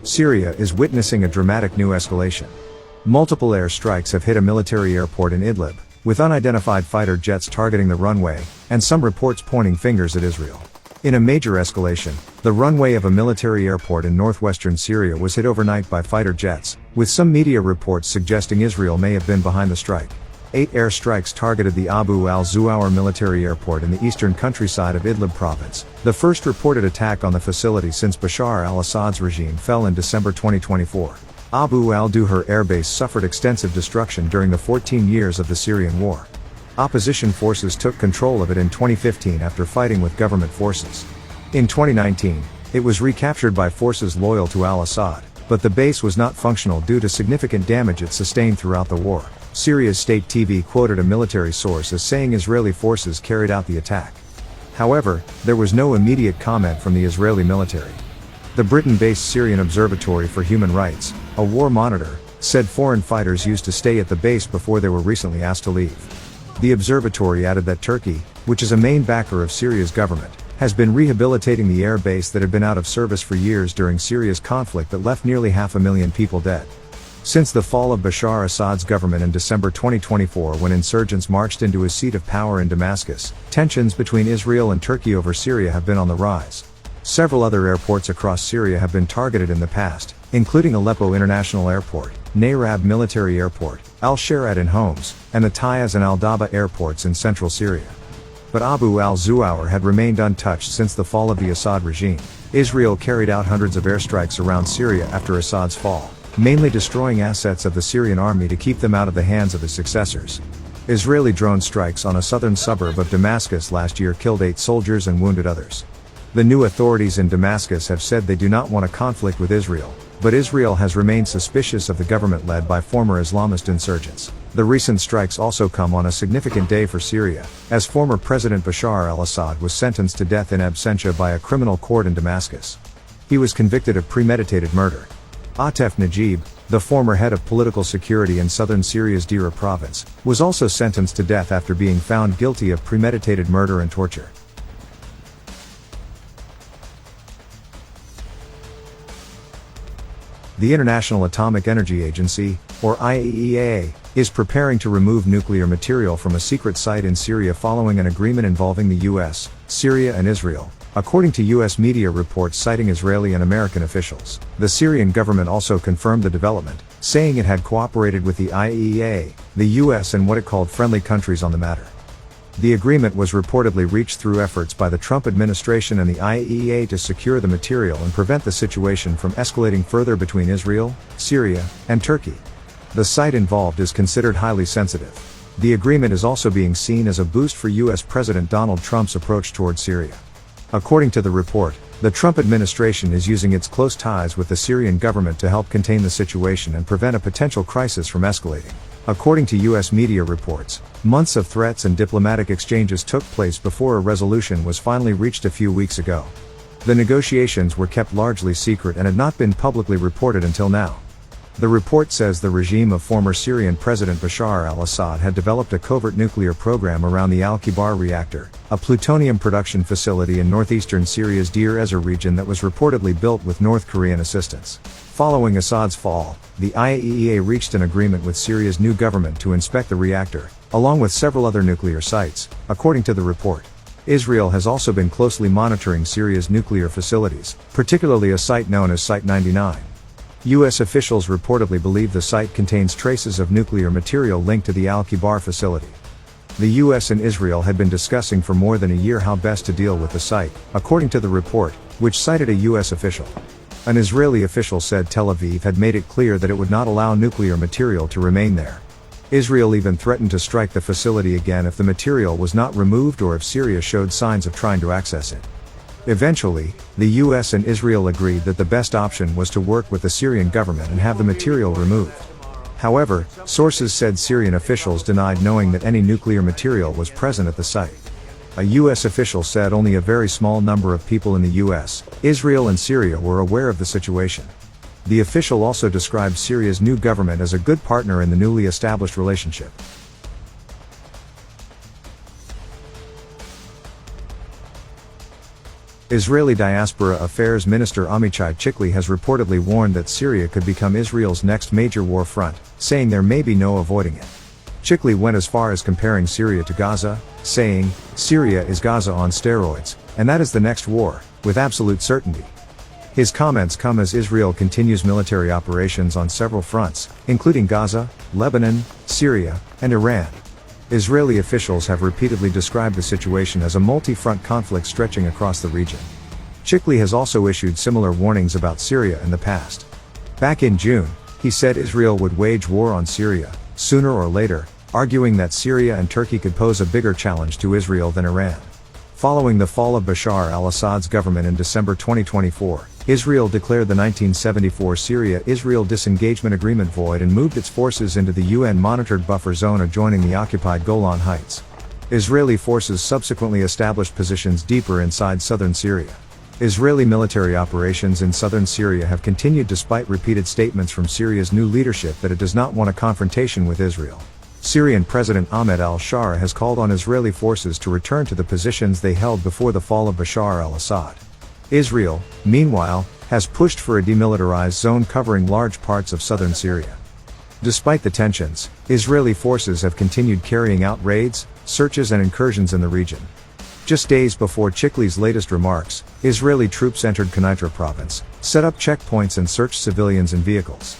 Syria is witnessing a dramatic new escalation. Multiple airstrikes have hit a military airport in Idlib, with unidentified fighter jets targeting the runway, and some reports pointing fingers at Israel. In a major escalation, the runway of a military airport in northwestern Syria was hit overnight by fighter jets, with some media reports suggesting Israel may have been behind the strike. 8 airstrikes targeted the Abu al-Zuhur military airport in the eastern countryside of Idlib province, the first reported attack on the facility since Bashar al-Assad's regime fell in December 2024. Abu al-Duhur Airbase suffered extensive destruction during the 14 years of the Syrian war. Opposition forces took control of it in 2015 after fighting with government forces. In 2019, it was recaptured by forces loyal to al-Assad, but the base was not functional due to significant damage it sustained throughout the war. Syria's state TV quoted a military source as saying Israeli forces carried out the attack. However, there was no immediate comment from the Israeli military. The Britain-based Syrian Observatory for Human Rights, a war monitor, said foreign fighters used to stay at the base before they were recently asked to leave. The observatory added that Turkey, which is a main backer of Syria's government, has been rehabilitating the air base that had been out of service for years during Syria's conflict that left nearly 500,000 people dead. Since the fall of Bashar Assad's government in December 2024 when insurgents marched into his seat of power in Damascus, tensions between Israel and Turkey over Syria have been on the rise. Several other airports across Syria have been targeted in the past, including Aleppo International Airport, Nayrab Military Airport, Al-Sharad in Homs, and the Tayaz and Al-Daba airports in central Syria. But Abu al-Zuhur had remained untouched since the fall of the Assad regime. Israel carried out hundreds of airstrikes around Syria after Assad's fall, mainly destroying assets of the Syrian army to keep them out of the hands of his successors. Israeli drone strikes on a southern suburb of Damascus last year killed 8 soldiers and wounded others. The new authorities in Damascus have said they do not want a conflict with Israel, but Israel has remained suspicious of the government led by former Islamist insurgents. The recent strikes also come on a significant day for Syria, as former President Bashar al-Assad was sentenced to death in absentia by a criminal court in Damascus. He was convicted of premeditated murder. Atef Najib, the former head of political security in southern Syria's Dira province, was also sentenced to death after being found guilty of premeditated murder and torture. The International Atomic Energy Agency, or IAEA, is preparing to remove nuclear material from a secret site in Syria following an agreement involving the US, Syria and Israel, according to US media reports citing Israeli and American officials. The Syrian government also confirmed the development, saying it had cooperated with the IAEA, the US and what it called friendly countries on the matter. The agreement was reportedly reached through efforts by the Trump administration and the IAEA to secure the material and prevent the situation from escalating further between Israel, Syria, and Turkey. The site involved is considered highly sensitive. The agreement is also being seen as a boost for US President Donald Trump's approach toward Syria. According to the report, the Trump administration is using its close ties with the Syrian government to help contain the situation and prevent a potential crisis from escalating. According to US media reports, months of threats and diplomatic exchanges took place before a resolution was finally reached a few weeks ago. The negotiations were kept largely secret and had not been publicly reported until now. The report says the regime of former Syrian President Bashar al-Assad had developed a covert nuclear program around the Al-Kibar reactor, a plutonium production facility in northeastern Syria's Deir Ezzor region that was reportedly built with North Korean assistance. Following Assad's fall, the IAEA reached an agreement with Syria's new government to inspect the reactor, along with several other nuclear sites, according to the report. Israel has also been closely monitoring Syria's nuclear facilities, particularly a site known as Site 99. US officials reportedly believe the site contains traces of nuclear material linked to the Al-Kibar facility. The US and Israel had been discussing for more than a year how best to deal with the site, according to the report, which cited a US official. An Israeli official said Tel Aviv had made it clear that it would not allow nuclear material to remain there. Israel even threatened to strike the facility again if the material was not removed or if Syria showed signs of trying to access it. Eventually, the US and Israel agreed that the best option was to work with the Syrian government and have the material removed. However, sources said Syrian officials denied knowing that any nuclear material was present at the site. A US official said only a very small number of people in the US, Israel and Syria were aware of the situation. The official also described Syria's new government as a good partner in the newly established relationship. Israeli Diaspora Affairs Minister Amichai Chikli has reportedly warned that Syria could become Israel's next major war front, saying there may be no avoiding it. Chikli went as far as comparing Syria to Gaza, saying, "Syria is Gaza on steroids, and that is the next war, with absolute certainty." His comments come as Israel continues military operations on several fronts, including Gaza, Lebanon, Syria, and Iran. Israeli officials have repeatedly described the situation as a multi-front conflict stretching across the region. Chikli has also issued similar warnings about Syria in the past. Back in June, he said Israel would wage war on Syria, sooner or later, arguing that Syria and Turkey could pose a bigger challenge to Israel than Iran. Following the fall of Bashar al-Assad's government in December 2024, Israel declared the 1974 Syria-Israel disengagement agreement void and moved its forces into the UN-monitored buffer zone adjoining the occupied Golan Heights. Israeli forces subsequently established positions deeper inside southern Syria. Israeli military operations in southern Syria have continued despite repeated statements from Syria's new leadership that it does not want a confrontation with Israel. Syrian President Ahmed al-Shara has called on Israeli forces to return to the positions they held before the fall of Bashar al-Assad. Israel, meanwhile, has pushed for a demilitarized zone covering large parts of southern Syria. Despite the tensions, Israeli forces have continued carrying out raids, searches and incursions in the region. Just days before Chikli's latest remarks, Israeli troops entered Quneitra province, set up checkpoints and searched civilians and vehicles.